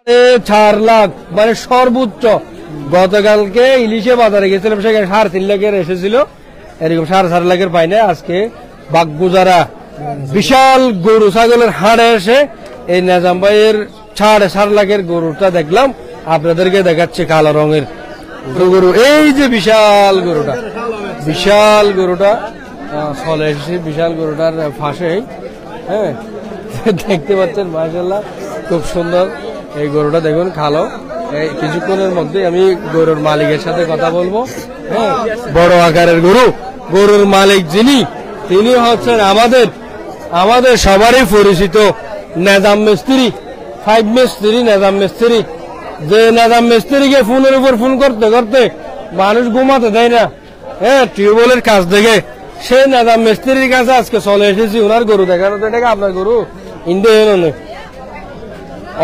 4 লাখ মানে সর্বোচ্চ। গতকালকে ইলিশে বাজারে গেছিলাম, সেখানে 3.5 লাখের এসেছিল, এরকম 4.5 লাখের পাই না। আজকে বাগগুজারা বিশাল গরু ছাগলের হাড়ে এসে এই নিজাম ভাইয়ের 4.5 লাখের গরুটা দেখলাম, আপনাদেরকে দেখাচ্ছে কালো রঙের গরু। এই যে বিশাল গরুটা চলে এসেছে, বিশাল গরুটার ফাঁসে, হ্যাঁ দেখতে পাচ্ছেন মাশাআল্লাহ খুব সুন্দর এই গরুটা। দেখুন কালো। এই কিছুক্ষণের মধ্যে আমি গরুর মালিকের সাথে কথা বলবো। হ্যাঁ, বড় আকারের গরুর মালিক যিনি, তিনি হচ্ছেন আমাদের সবারই পরিচিত নিজাম মিস্ত্রি, 5 মিস্ত্রি নিজাম মিস্ত্রি। যে নিজাম মিস্ত্রিকে ফোনের উপর ফোন করতে করতে মানুষ ঘুমাতে দেয় না, হ্যাঁ টিউবওয়েলের কাজ দেখে, সেই নিজাম মিস্ত্রির কাছে আজকে চলে এসেছি ওনার গরু দেখানো। তো এটাকে আপনার গরু ইন্ডিয়ান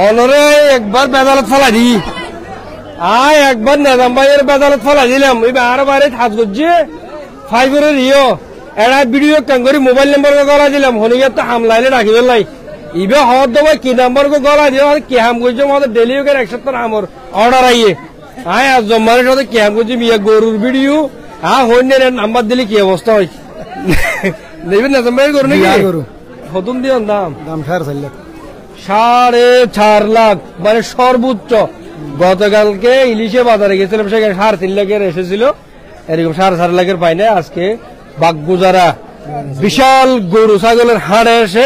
অনরে একবার বেদালত ফেলা দি, একবার নিজাম ভাইয়ের বেদালত ফেলা দিলাম। আর বারে হাজ করছে 5 এটা ভিডিও কাম করে মোবাইল নাম্বার গলা দিলাম, হনিকে তো হামলাইলে রাখি পেলাই। ইবে হওয়ার দবাই কি নাম্বার গলা দিয়ে কি হাম করছে আমাদের ডেলি এক সপ্তাহ আমার অর্ডার আইয়ে আজ জম্মানের সাথে কি হাম করছি বিয়া গরুর ভিডিও হইনের নাম্বার দিলে কি অবস্থা হয় দেখবেন নিজাম ভাইয়ের গরু নাকি নতুন দিয়ে দাম 4.5 লাখ মানে সর্বোচ্চ। গতকালকে ইলিশে বাজারে গেছিলাম, সেখানে 3.5 লাখের এসেছিল, এরকম 4.5 লাখের পাই না। আজকে বাগগুজারা বিশাল গরু ছাগলের হাড়ে এসে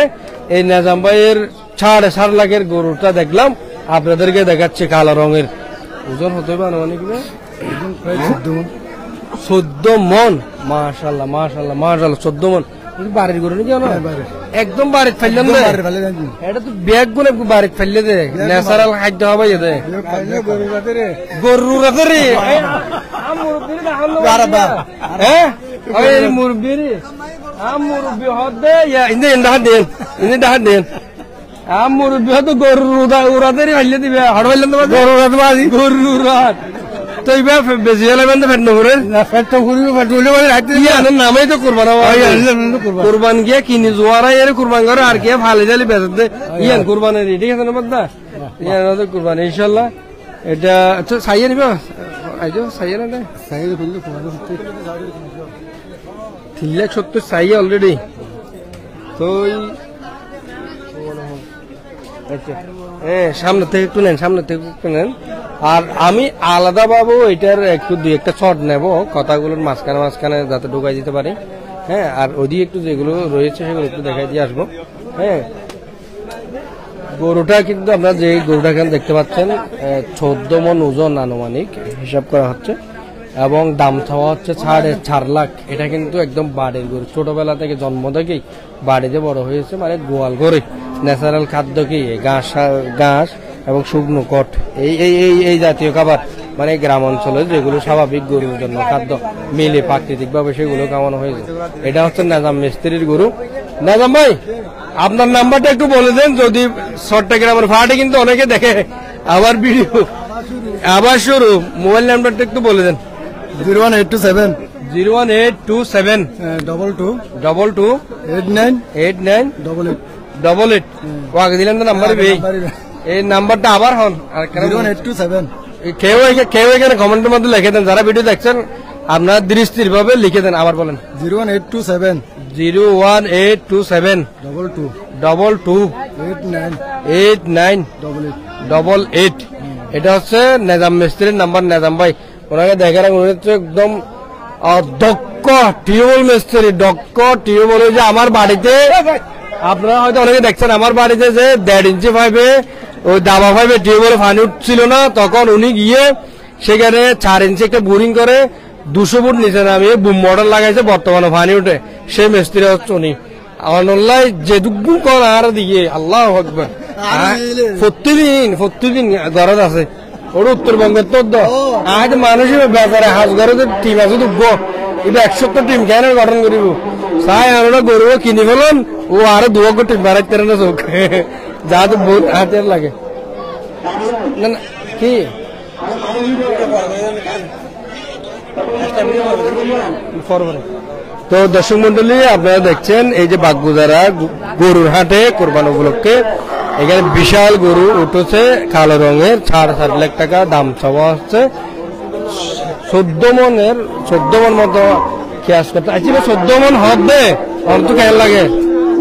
এই নিজাম ভাইয়ের 4.5 লাখের গরুটা দেখলাম, আপনাদেরকে দেখাচ্ছে কালো রঙের। ওজন হতে পারে অনেক 14 মন। মাশাআল্লাহ 14 মন। বাড়ির গরু নাকি একদম বাড়িতে ফেললেন, এটা তো ব্যাগ গুলো বাড়িতে ফেললে দে, ন্যাচারাল খাদ্য হবে গরু রাতে মুরব্বীর মুরব্বী হতে মুরব্বী হয়তো গরু উড়াতে ফেললে দিবে, হট ফেললেন গরু রাত তো বেশি হলে ফেট নকরে নামেই তো কোরবান গিয়ে কিনি জোয়ারাই এর কোরবান করে আর কে ভালো জালি বেঁচে ইয়ান কোরবানের ঠিক আছে না বাদা ইয়ান কোরবান ইনশাল্লাহ। এটা সাইয়ে নিবা সাইয়ে না 370 সাইয়ে অলরেডি। তো সামনে থেকে একটু নেন, আর আমি আলাদা পাবো এটার একটু 2-1টা শট নেব কথাগুলোর মাঝখানে যাতে ঢুকাই দিতে পারি। হ্যাঁ, আর ওদিকে একটু যেগুলো রয়েছে সেগুলো একটু দেখাই দিয়ে আসবো। হ্যাঁ, গরুটা কিন্তু আপনারা যে গরুটা এখানে দেখতে পাচ্ছেন 14 মন ওজন আনুমানিক হিসাব করা হচ্ছে, এবং দাম চাওয়া হচ্ছে 4.5 লাখ। এটা কিন্তু একদম বাড়ির গরু, ছোটবেলা থেকে জন্ম থেকেই বাড়িতে বড় হয়েছে, মানে গোয়াল করে ন্যাচারাল খাদ্য কি ঘাস এবং শুকনো কট এই জাতীয় খাবার, মানে গ্রাম অঞ্চলে যেগুলো স্বাভাবিক গরুর জন্য খাদ্য মিলে প্রাকৃতিক ভাবে সেগুলো খাওয়ানো হয়েছে। এটা হচ্ছে নিজাম মিস্ত্রির গরু। নিজাম ভাই, আপনার নাম্বারটা একটু বলে দেন, যদি চট্টগ্রামের ফাটে কিন্তু অনেকে দেখে আবার ভিডিও আবার শুরু। মোবাইল নাম্বারটা একটু বলে দেন। 01827 22 89 88 আগে দিলেন তো নাম্বার, এই নাম্বারটা আবার হন 01827 কেউ এখানে কমেন্টের মধ্যে লিখে দেন, যারা ভিডিও দেখছেন আপনারা দৃষ্টির ভাবে লিখে দেন। আবার বলেন 01827 22 89 88। এটা হচ্ছে নিজাম মিস্ত্রির নাম্বার। নিজাম ভাই ওনাকে দেখে রাখুন, একদম দক্ষ টিউবওয়েল মিস্ত্রি, দক্ষ টিউবওয়েল। যে আমার বাড়িতে আপনারা হয়তো অনেকে দেখছেন, আমার বাড়িতে যে 1.5 ইঞ্চি পাইপে ওই দাবা পাইপে টিউবওয়েলে পানি উঠছিল না, তখন উনি গিয়ে সেখানে 4 ইঞ্চি একটা বোরিং করে 200 ফুট নিচে নামিয়ে বুম মডেল লাগাইছে, বর্তমানে পানি উঠে। সেই মিস্ত্রি হচ্ছে উনি। অনলাই যে দুগুণ কর আর দিয়ে আল্লাহ আকবার, প্রতিদিন গরজ আছে ওর উত্তরবঙ্গের তো আজ মানুষের ব্যাপারে হাজ গরজের টিম আছে দুগ্গ, এটা 170 টিম কেন গঠন করিব চাই আমরা গরু কিনি ফেলুন, ও আরো 2 টিম বাড়াইতে না চোখ যা তো বহুত হাতের লাগে না কি। তো দর্শক মন্ডলী, আপনারা দেখছেন এই যে বাগগুজারা গরুর হাটে কোরবানি উপলক্ষে এখানে বিশাল গরু উঠেছে কালো রঙের 4.5 লাখ টাকা দাম চাওয়া হচ্ছে। 14 মন মতো খেয়াস করতে আচ্ছা 14 মন হবে অর্থ খেয়াল লাগে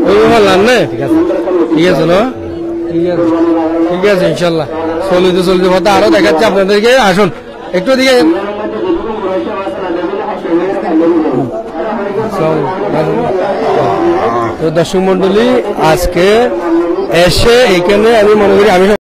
ওই লান না ঠিক আছে ঠিক আছে না ঠিক আছে ইনশাল্লাহ চলিতে পথে আরো দেখাচ্ছি আপনাদেরকে আসুন একটু দিকে তো দর্শক মন্ডলী আজকে এসে এখানে আমি মনে করি আমি